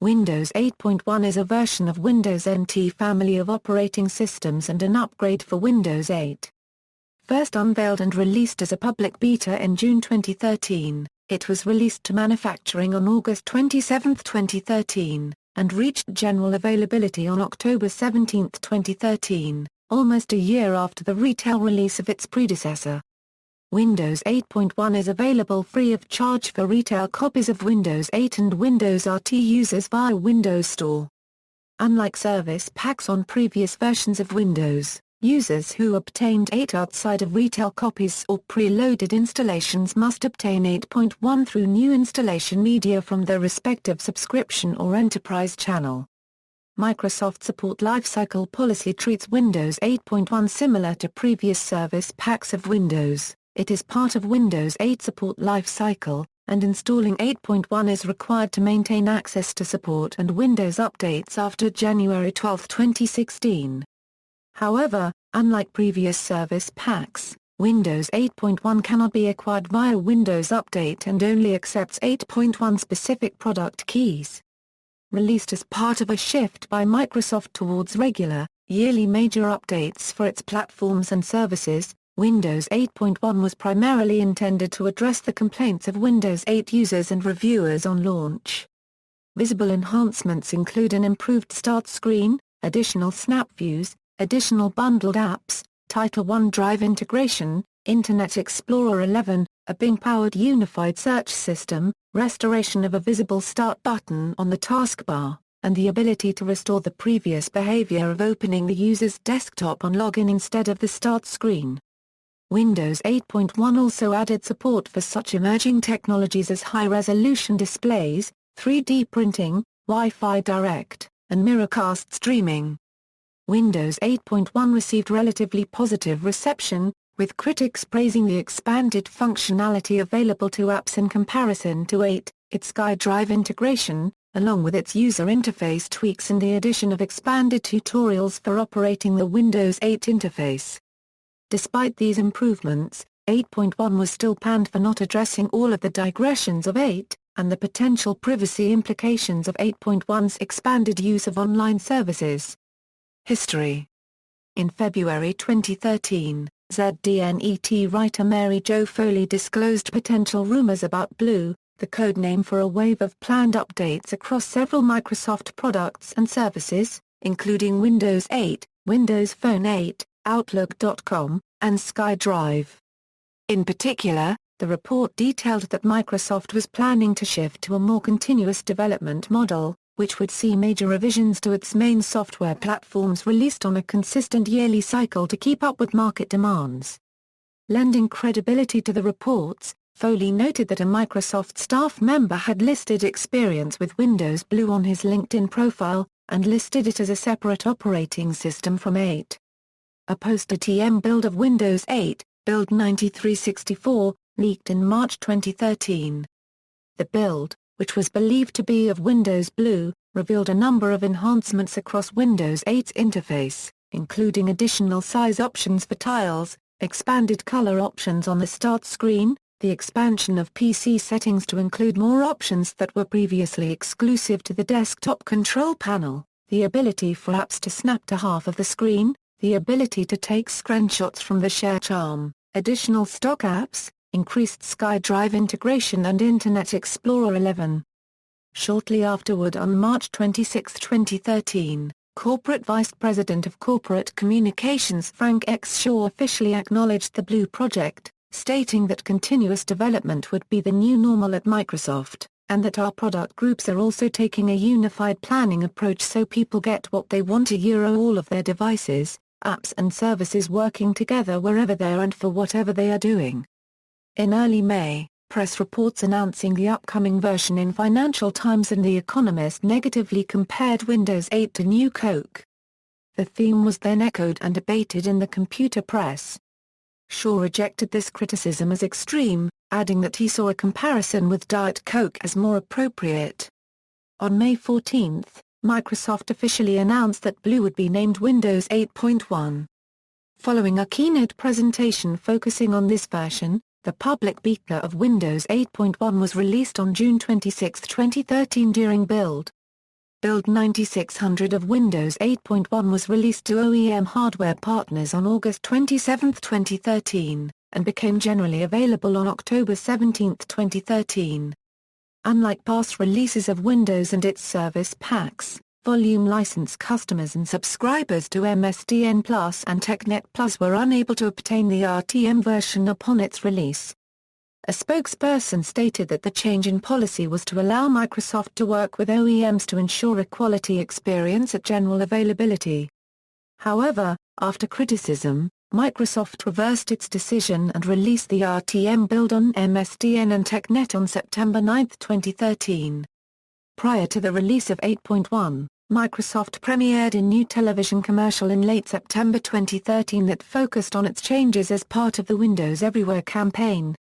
Windows 8.1 is a version of Windows NT family of operating systems and an upgrade for Windows 8. First unveiled and released as a public beta in June 2013, it was released to manufacturing on August 27, 2013, and reached general availability on October 17, 2013, almost a year after the retail release of its predecessor. Windows 8.1 is available free of charge for retail copies of Windows 8 and Windows RT users via Windows Store. Unlike service packs on previous versions of Windows, users who obtained 8 outside of retail copies or pre-loaded installations must obtain 8.1 through new installation media from their respective subscription or enterprise channel. Microsoft Support Lifecycle policy treats Windows 8.1 similar to previous service packs of Windows. It is part of Windows 8 Support Lifecycle, and installing 8.1 is required to maintain access to support and Windows updates after January 12, 2016. However, unlike previous service packs, Windows 8.1 cannot be acquired via Windows Update and only accepts 8.1 specific product keys. Released as part of a shift by Microsoft towards regular, yearly major updates for its platforms and services, Windows 8.1 was primarily intended to address the complaints of Windows 8 users and reviewers on launch. Visible enhancements include an improved start screen, additional snap views, additional bundled apps, Title OneDrive integration, Internet Explorer 11, a Bing-powered unified search system, restoration of a visible start button on the taskbar, and the ability to restore the previous behavior of opening the user's desktop on login instead of the start screen. Windows 8.1 also added support for such emerging technologies as high-resolution displays, 3D printing, Wi-Fi Direct, and mirrorcast streaming. Windows 8.1 received relatively positive reception, with critics praising the expanded functionality available to apps in comparison to 8, its SkyDrive integration, along with its user interface tweaks and the addition of expanded tutorials for operating the Windows 8 interface. Despite these improvements, 8.1 was still panned for not addressing all of the digressions of 8, and the potential privacy implications of 8.1's expanded use of online services. History. In February 2013, ZDNet writer Mary Jo Foley disclosed potential rumors about Blue, the codename for a wave of planned updates across several Microsoft products and services, including Windows 8, Windows Phone 8, Outlook.com, and SkyDrive. In particular, the report detailed that Microsoft was planning to shift to a more continuous development model, which would see major revisions to its main software platforms released on a consistent yearly cycle to keep up with market demands. Lending credibility to the reports, Foley noted that a Microsoft staff member had listed experience with Windows Blue on his LinkedIn profile, and listed it as a separate operating system from 8. A post-ATM build of Windows 8, Build 9364, leaked in March 2013. The build, which was believed to be of Windows Blue, revealed a number of enhancements across Windows 8's interface, including additional size options for tiles, expanded color options on the start screen, the expansion of PC settings to include more options that were previously exclusive to the desktop control panel, the ability for apps to snap to half of the screen, the ability to take screenshots from the share charm, additional stock apps, increased SkyDrive integration and Internet Explorer 11. Shortly afterward on March 26, 2013, Corporate Vice President of Corporate Communications Frank X. Shaw officially acknowledged the Blue project, stating that continuous development would be the new normal at Microsoft, and that our product groups are also taking a unified planning approach so people get what they want all of their devices, apps and services working together wherever they are and for whatever they are doing. In early May, press reports announcing the upcoming version in Financial Times and The Economist negatively compared Windows 8 to New Coke. The theme was then echoed and debated in the computer press. Shaw rejected this criticism as extreme, adding that he saw a comparison with Diet Coke as more appropriate. On May 14, Microsoft officially announced that Blue would be named Windows 8.1. Following a keynote presentation focusing on this version, the public beta of Windows 8.1 was released on June 26, 2013 during Build. Build 9600 of Windows 8.1 was released to OEM hardware partners on August 27, 2013, and became generally available on October 17, 2013. Unlike past releases of Windows and its service packs, volume license customers and subscribers to MSDN Plus and TechNet Plus were unable to obtain the RTM version upon its release. A spokesperson stated that the change in policy was to allow Microsoft to work with OEMs to ensure a quality experience at general availability. However, after criticism, Microsoft reversed its decision and released the RTM build on MSDN and TechNet on September 9, 2013. Prior to the release of 8.1, Microsoft premiered a new television commercial in late September 2013 that focused on its changes as part of the Windows Everywhere campaign.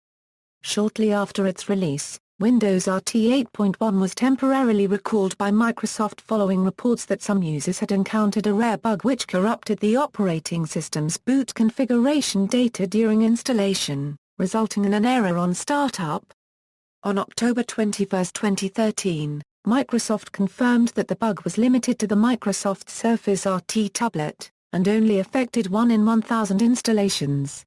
Shortly after its release, Windows RT 8.1 was temporarily recalled by Microsoft following reports that some users had encountered a rare bug which corrupted the operating system's boot configuration data during installation, resulting in an error on startup. On October 21, 2013, Microsoft confirmed that the bug was limited to the Microsoft Surface RT tablet, and only affected 1 in 1,000 installations.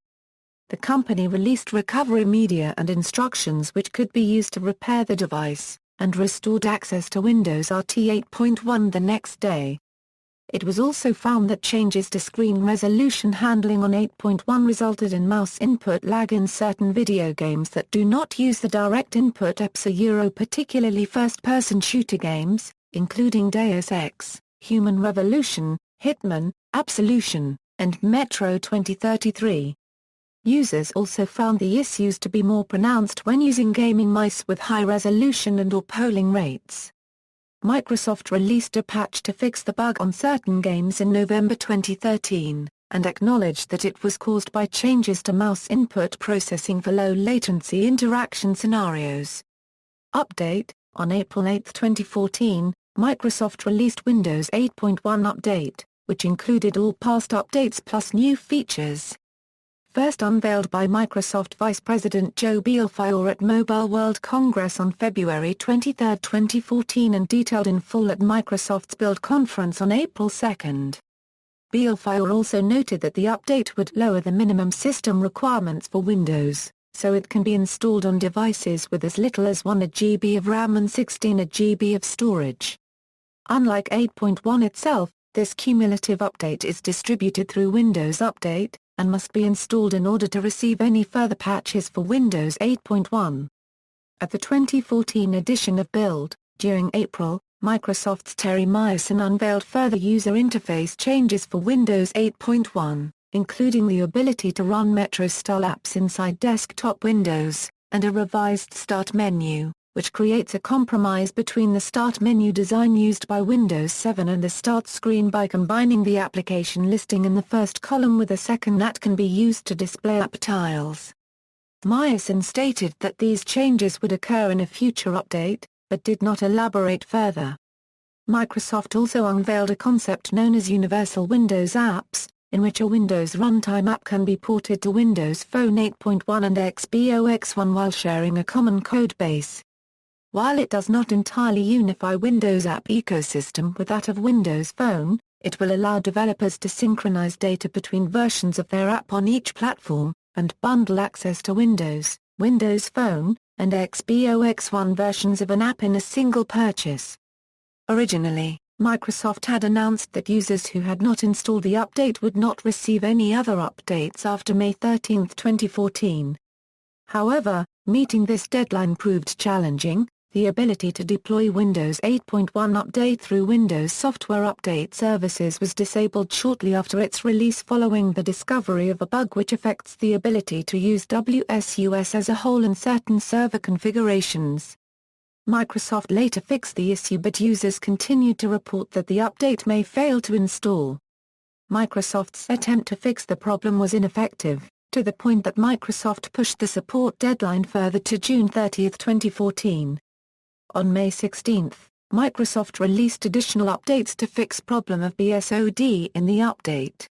The company released recovery media and instructions which could be used to repair the device, and restored access to Windows RT 8.1 the next day. It was also found that changes to screen resolution handling on 8.1 resulted in mouse input lag in certain video games that do not use the direct input apps, particularly first-person shooter games, including Deus Ex, Human Revolution, Hitman, Absolution, and Metro 2033. Users also found the issues to be more pronounced when using gaming mice with high resolution and/or polling rates. Microsoft released a patch to fix the bug on certain games in November 2013, and acknowledged that it was caused by changes to mouse input processing for low-latency interaction scenarios. Update: On April 8, 2014, Microsoft released Windows 8.1 Update, which included all past updates plus new features. First unveiled by Microsoft Vice President Joe Bielfeuer at Mobile World Congress on February 23, 2014 and detailed in full at Microsoft's Build conference on April 2. Bielfeuer also noted that the update would lower the minimum system requirements for Windows, so it can be installed on devices with as little as 1 GB of RAM and 16 GB of storage. Unlike 8.1 itself, this cumulative update is distributed through Windows Update, and must be installed in order to receive any further patches for Windows 8.1. At the 2014 edition of Build, during April, Microsoft's Terry Myerson unveiled further user interface changes for Windows 8.1, including the ability to run Metro-style apps inside desktop windows, and a revised Start menu, which creates a compromise between the Start menu design used by Windows 7 and the Start screen by combining the application listing in the first column with a second that can be used to display app tiles. Myerson stated that these changes would occur in a future update, but did not elaborate further. Microsoft also unveiled a concept known as Universal Windows Apps, in which a Windows Runtime app can be ported to Windows Phone 8.1 and XPOX1 while sharing a common codebase. While it does not entirely unify Windows app ecosystem with that of Windows Phone, it will allow developers to synchronize data between versions of their app on each platform, and bundle access to Windows, Windows Phone, and XPOX1 versions of an app in a single purchase. Originally, Microsoft had announced that users who had not installed the update would not receive any other updates after May 13, 2014. However, meeting this deadline proved challenging. The ability to deploy Windows 8.1 Update through Windows Software Update Services was disabled shortly after its release following the discovery of a bug which affects the ability to use WSUS as a whole in certain server configurations. Microsoft later fixed the issue, but users continued to report that the update may fail to install. Microsoft's attempt to fix the problem was ineffective, to the point that Microsoft pushed the support deadline further to June 30, 2014. On May 16, Microsoft released additional updates to fix problem of BSOD in the update.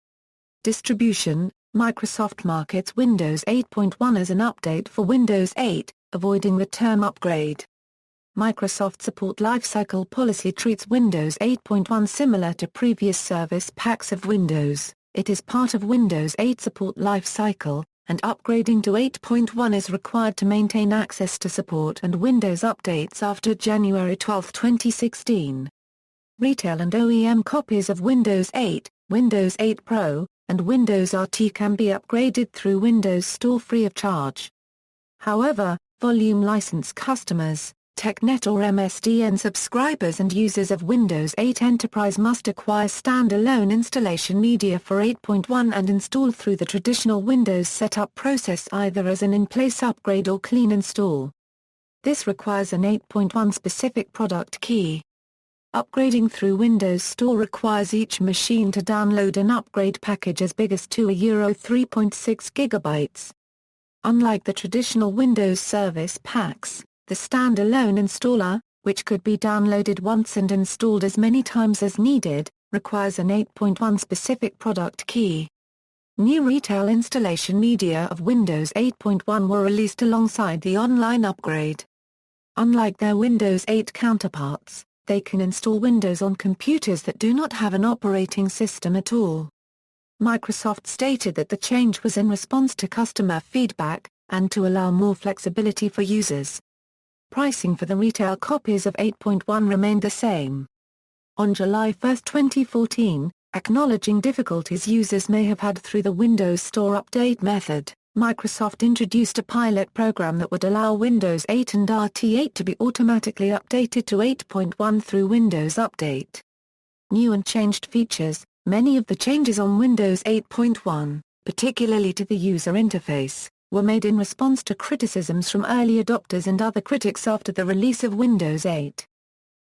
Distribution: Microsoft markets Windows 8.1 as an update for Windows 8, avoiding the term upgrade. Microsoft Support Lifecycle Policy treats Windows 8.1 similar to previous service packs of Windows. It is part of Windows 8 support lifecycle, and upgrading to 8.1 is required to maintain access to support and Windows updates after January 12, 2016. Retail and OEM copies of Windows 8, Windows 8 Pro, and Windows RT can be upgraded through Windows Store free of charge. However, volume license customers, TechNet or MSDN subscribers and users of Windows 8 Enterprise must acquire standalone installation media for 8.1 and install through the traditional Windows setup process either as an in-place upgrade or clean install. This requires an 8.1 specific product key. Upgrading through Windows Store requires each machine to download an upgrade package as big as €3.6 GB. Unlike the traditional Windows service packs, the standalone installer, which could be downloaded once and installed as many times as needed, requires an 8.1 specific product key. New retail installation media of Windows 8.1 were released alongside the online upgrade. Unlike their Windows 8 counterparts, they can install Windows on computers that do not have an operating system at all. Microsoft stated that the change was in response to customer feedback, and to allow more flexibility for users. Pricing for the retail copies of 8.1 remained the same. On July 1, 2014, acknowledging difficulties users may have had through the Windows Store update method, Microsoft introduced a pilot program that would allow Windows 8 and RT8 to be automatically updated to 8.1 through Windows Update. New and changed features. Many of the changes on Windows 8.1, particularly to the user interface, were made in response to criticisms from early adopters and other critics after the release of Windows 8.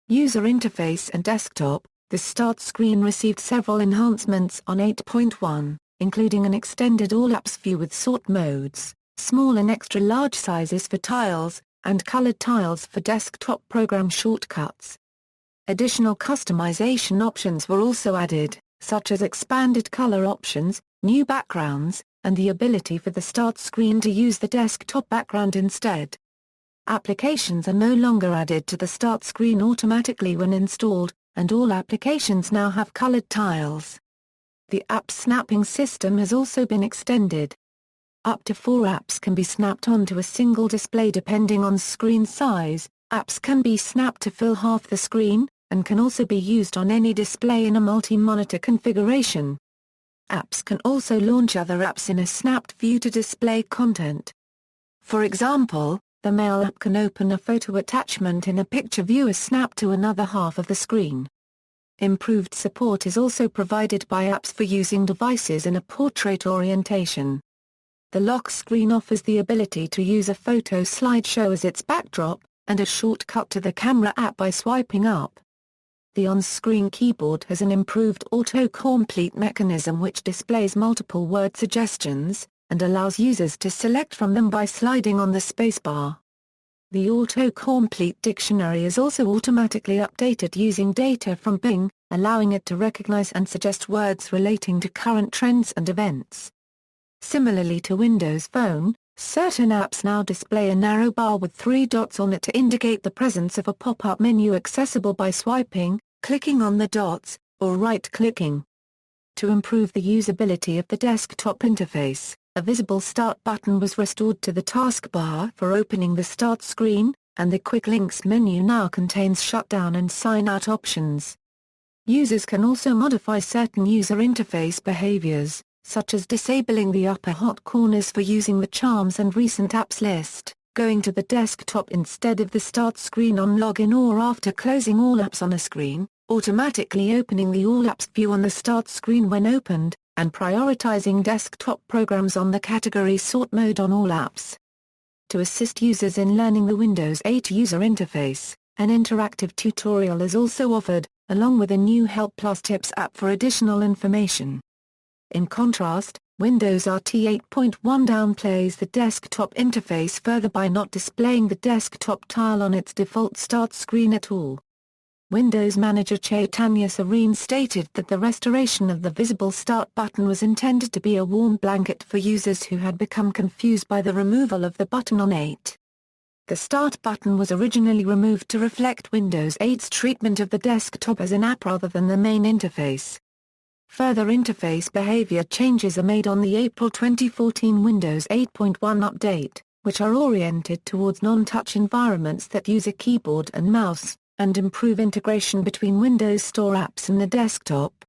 User interface and desktop. The Start screen received several enhancements on 8.1, including an extended All Apps view with sort modes, small and extra large sizes for tiles, and colored tiles for desktop program shortcuts. Additional customization options were also added, such as expanded color options, new backgrounds, and the ability for the Start screen to use the desktop background instead. Applications are no longer added to the Start screen automatically when installed, and all applications now have colored tiles. The app snapping system has also been extended. Up to 4 apps can be snapped onto a single display depending on screen size. Apps can be snapped to fill half the screen, and can also be used on any display in a multi-monitor configuration. Apps can also launch other apps in a snapped view to display content. For example, the Mail app can open a photo attachment in a picture view as snapped to another half of the screen. Improved support is also provided by apps for using devices in a portrait orientation. The lock screen offers the ability to use a photo slideshow as its backdrop, and a shortcut to the camera app by swiping up. The on-screen keyboard has an improved autocomplete mechanism which displays multiple word suggestions, and allows users to select from them by sliding on the spacebar. The autocomplete dictionary is also automatically updated using data from Bing, allowing it to recognize and suggest words relating to current trends and events. Similarly to Windows Phone, certain apps now display a narrow bar with 3 dots on it to indicate the presence of a pop-up menu accessible by swiping, clicking on the dots, or right-clicking. To improve the usability of the desktop interface, a visible Start button was restored to the taskbar for opening the Start screen, and the Quick Links menu now contains shutdown and sign-out options. Users can also modify certain user interface behaviors, such as disabling the upper hot corners for using the Charms and Recent Apps list, going to the desktop instead of the Start screen on login or after closing all apps on a screen, automatically opening the All Apps view on the Start screen when opened, and prioritizing desktop programs on the category sort mode on all apps. To assist users in learning the Windows 8 user interface, an interactive tutorial is also offered, along with a new Help Plus Tips app for additional information. In contrast, Windows RT 8.1 downplays the desktop interface further by not displaying the desktop tile on its default Start screen at all. Windows Manager Chaitanya Sareen stated that the restoration of the visible Start button was intended to be a warm blanket for users who had become confused by the removal of the button on 8. The Start button was originally removed to reflect Windows 8's treatment of the desktop as an app rather than the main interface. Further interface behavior changes are made on the April 2014 Windows 8.1 update, which are oriented towards non-touch environments that use a keyboard and mouse, and improve integration between Windows Store apps and the desktop.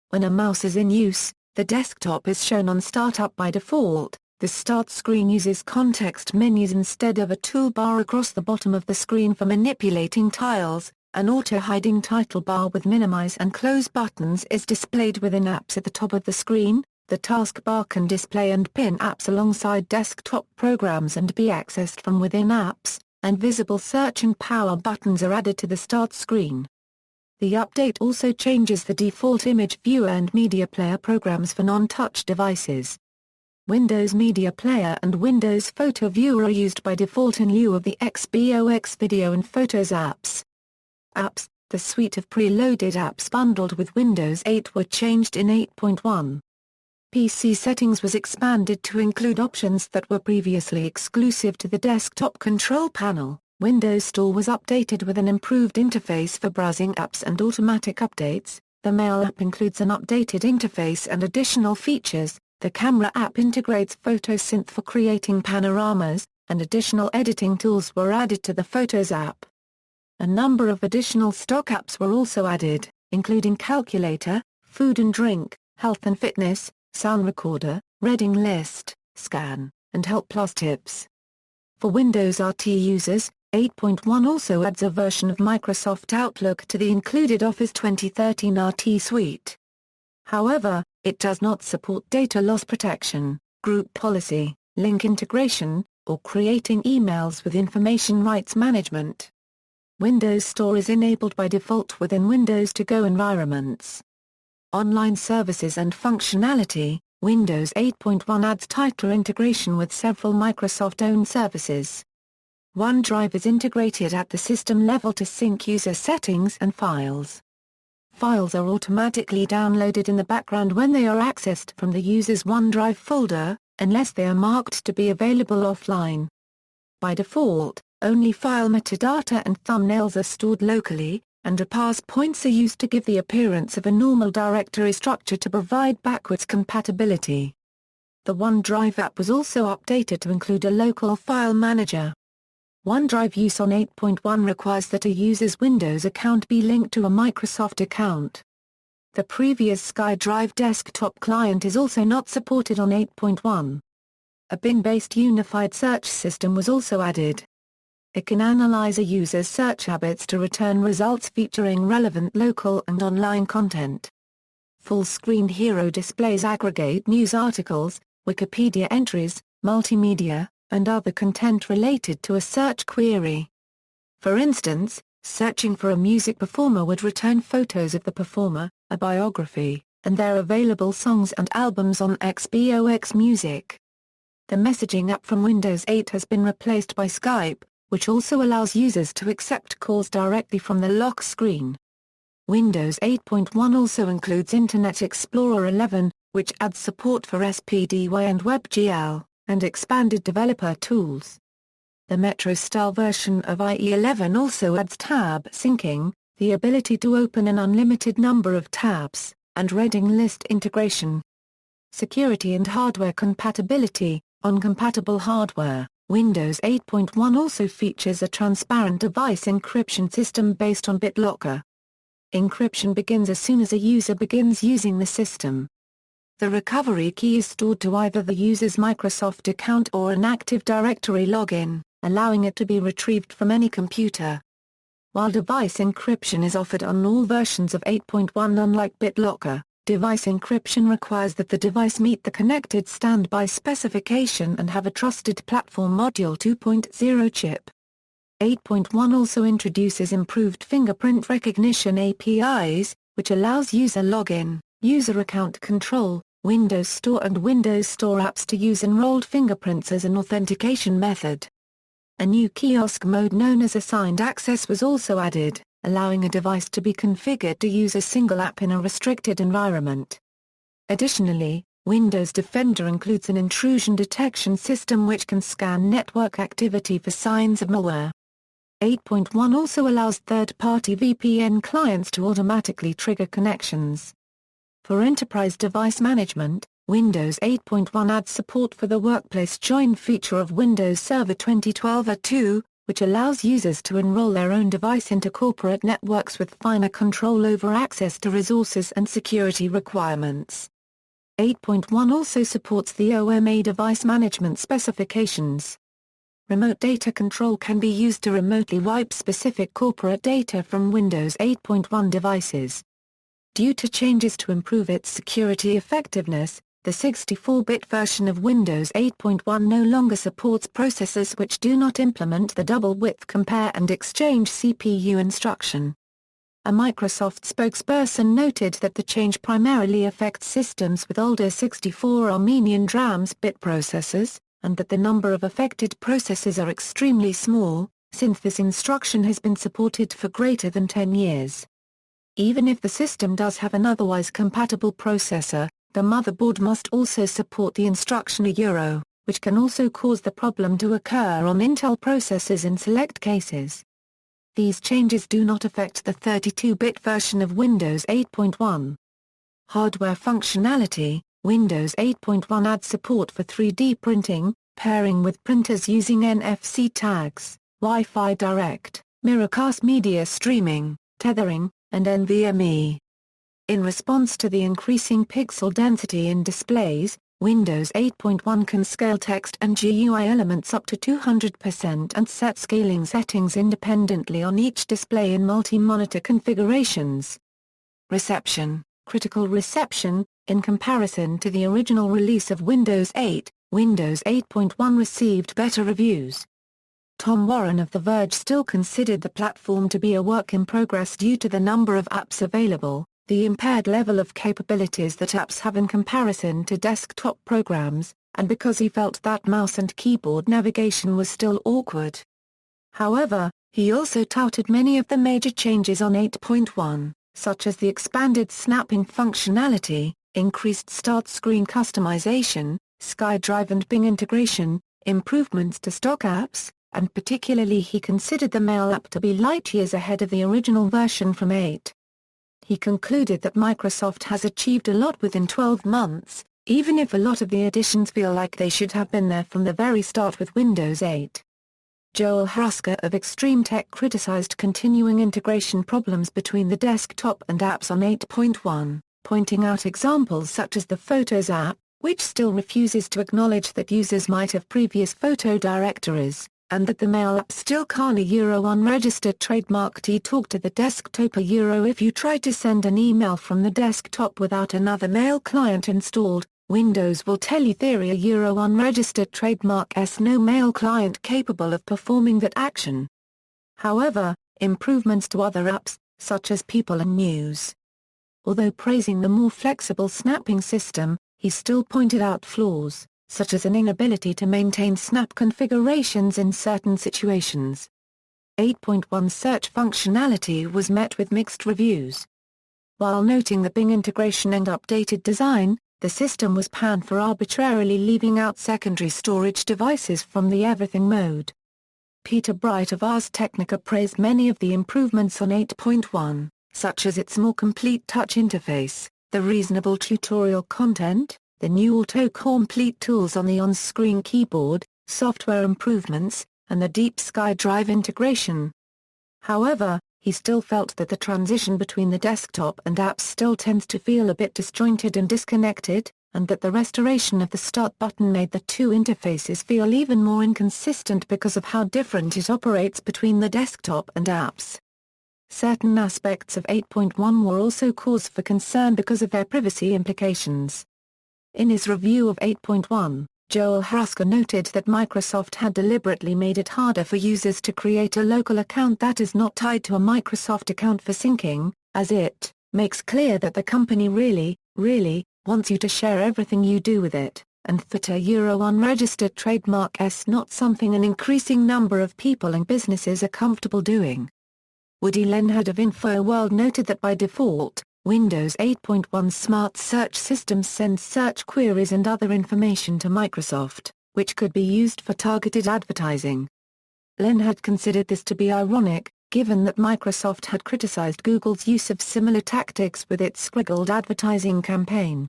When a mouse is in use, the desktop is shown on Startup by default. The Start screen uses context menus instead of a toolbar across the bottom of the screen for manipulating tiles. An auto-hiding title bar with minimize and close buttons is displayed within apps at the top of the screen. The taskbar can display and pin apps alongside desktop programs and be accessed from within apps, and visible search and power buttons are added to the Start screen. The update also changes the default image viewer and media player programs for non-touch devices. Windows Media Player and Windows Photo Viewer are used by default in lieu of the XBOX Video and Photos apps. Apps, the suite of preloaded apps bundled with Windows 8 were changed in 8.1. PC settings was expanded to include options that were previously exclusive to the desktop control panel. Windows Store was updated with an improved interface for browsing apps and automatic updates. The Mail app includes an updated interface and additional features. The Camera app integrates PhotoSynth for creating panoramas, and additional editing tools were added to the Photos app. A number of additional stock apps were also added, including Calculator, Food and Drink, Health and Fitness, Sound Recorder, Reading List, Scan, and Help Plus Tips. For Windows RT users, 8.1 also adds a version of Microsoft Outlook to the included Office 2013 RT suite. However, it does not support data loss protection, group policy, link integration, or creating emails with information rights management. Windows Store is enabled by default within Windows To Go environments. Online services and functionality. Windows 8.1 adds tighter integration with several Microsoft-owned services. OneDrive is integrated at the system level to sync user settings and files. Files are automatically downloaded in the background when they are accessed from the user's OneDrive folder, unless they are marked to be available offline. By default, only file metadata and thumbnails are stored locally, and parse points are used to give the appearance of a normal directory structure to provide backwards compatibility. The OneDrive app was also updated to include a local file manager. OneDrive use on 8.1 requires that a user's Windows account be linked to a Microsoft account. The previous SkyDrive desktop client is also not supported on 8.1. A bin-based unified search system was also added. It can analyze a user's search habits to return results featuring relevant local and online content. Full-screen Hero displays aggregate news articles, Wikipedia entries, multimedia, and other content related to a search query. For instance, searching for a music performer would return photos of the performer, a biography, and their available songs and albums on XBOX Music. The messaging app from Windows 8 has been replaced by Skype, which also allows users to accept calls directly from the lock screen. Windows 8.1 also includes Internet Explorer 11, which adds support for SPDY and WebGL, and expanded developer tools. The Metro-style version of IE11 also adds tab syncing, the ability to open an unlimited number of tabs, and reading list integration. Security and hardware compatibility. On compatible hardware, Windows 8.1 also features a transparent device encryption system based on BitLocker. Encryption begins as soon as a user begins using the system. The recovery key is stored to either the user's Microsoft account or an Active Directory login, allowing it to be retrieved from any computer. While device encryption is offered on all versions of 8.1, unlike BitLocker, device encryption requires that the device meet the connected standby specification and have a Trusted Platform Module 2.0 chip. 8.1 also introduces improved fingerprint recognition APIs, which allows user login, user account control, Windows Store and Windows Store apps to use enrolled fingerprints as an authentication method. A new kiosk mode known as Assigned Access was also added, allowing a device to be configured to use a single app in a restricted environment. Additionally, Windows Defender includes an intrusion detection system which can scan network activity for signs of malware. 8.1 also allows third-party VPN clients to automatically trigger connections. For enterprise device management, Windows 8.1 adds support for the Workplace Join feature of Windows Server 2012 R2, which allows users to enroll their own device into corporate networks with finer control over access to resources and security requirements. 8.1 also supports the OMA device management specifications. Remote data control can be used to remotely wipe specific corporate data from Windows 8.1 devices. Due to changes to improve its security effectiveness, the 64-bit version of Windows 8.1 no longer supports processors which do not implement the double-width compare and exchange CPU instruction. A Microsoft spokesperson noted that the change primarily affects systems with older 64 Armenian DRAMs bit processors, and that the number of affected processors are extremely small, since this instruction has been supported for greater than 10 years. Even if the system does have an otherwise compatible processor, the motherboard must also support the instruction Euro, which can also cause the problem to occur on Intel processors in select cases. These changes do not affect the 32-bit version of Windows 8.1. Hardware functionality: Windows 8.1 adds support for 3D printing, pairing with printers using NFC tags, Wi-Fi Direct, Miracast media streaming, tethering, and NVMe. In response to the increasing pixel density in displays, Windows 8.1 can scale text and GUI elements up to 200% and set scaling settings independently on each display in multi-monitor configurations. Reception: critical reception. In comparison to the original release of Windows 8, Windows 8.1 received better reviews. Tom Warren of The Verge still considered the platform to be a work in progress due to the number of apps available, the impaired level of capabilities that apps have in comparison to desktop programs, and because he felt that mouse and keyboard navigation was still awkward. However, he also touted many of the major changes on 8.1, such as the expanded snapping functionality, increased start screen customization, SkyDrive and Bing integration, improvements to stock apps, and particularly he considered the Mail app to be light years ahead of the original version from 8. He concluded that Microsoft has achieved a lot within 12 months, even if a lot of the additions feel like they should have been there from the very start with Windows 8. Joel Hruska of Extreme Tech criticized continuing integration problems between the desktop and apps on 8.1, pointing out examples such as the Photos app, which still refuses to acknowledge that users might have previous photo directories, and that the Mail app still can't Euro unregistered trademark talk to the desktop Euro if you try to send an email from the desktop without another mail client installed. Windows will tell you theory Euro unregistered trademark no mail client capable of performing that action. However, improvements to other apps, such as People and News. Although praising the more flexible snapping system, he still pointed out flaws, such as an inability to maintain snap configurations in certain situations. 8.1 search functionality was met with mixed reviews. While noting the Bing integration and updated design, the system was panned for arbitrarily leaving out secondary storage devices from the Everything mode. Peter Bright of Ars Technica praised many of the improvements on 8.1, such as its more complete touch interface, the reasonable tutorial content, the new autocomplete tools on the on-screen keyboard, software improvements, and the deep SkyDrive integration. However, he still felt that the transition between the desktop and apps still tends to feel a bit disjointed and disconnected, and that the restoration of the Start button made the two interfaces feel even more inconsistent because of how different it operates between the desktop and apps. Certain aspects of 8.1 were also cause for concern because of their privacy implications. In his review of 8.1, Joel Hruska noted that Microsoft had deliberately made it harder for users to create a local account that is not tied to a Microsoft account for syncing, as it makes clear that the company really wants you to share everything you do with it, and that a Euro unregistered trademark is not something an increasing number of people and businesses are comfortable doing. Woody Lenhard of InfoWorld noted that by default, Windows 8.1 Smart Search Systems sends search queries and other information to Microsoft, which could be used for targeted advertising. Len had considered this to be ironic, given that Microsoft had criticized Google's use of similar tactics with its squiggled advertising campaign.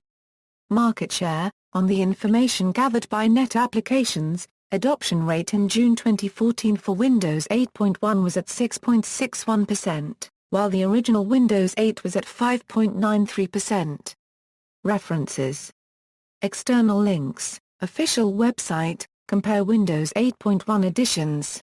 Market share: on the information gathered by Net Applications, adoption rate in June 2014 for Windows 8.1 was at 6.61%, while the original Windows 8 was at 5.93%. References. External links: official website, compare Windows 8.1 editions.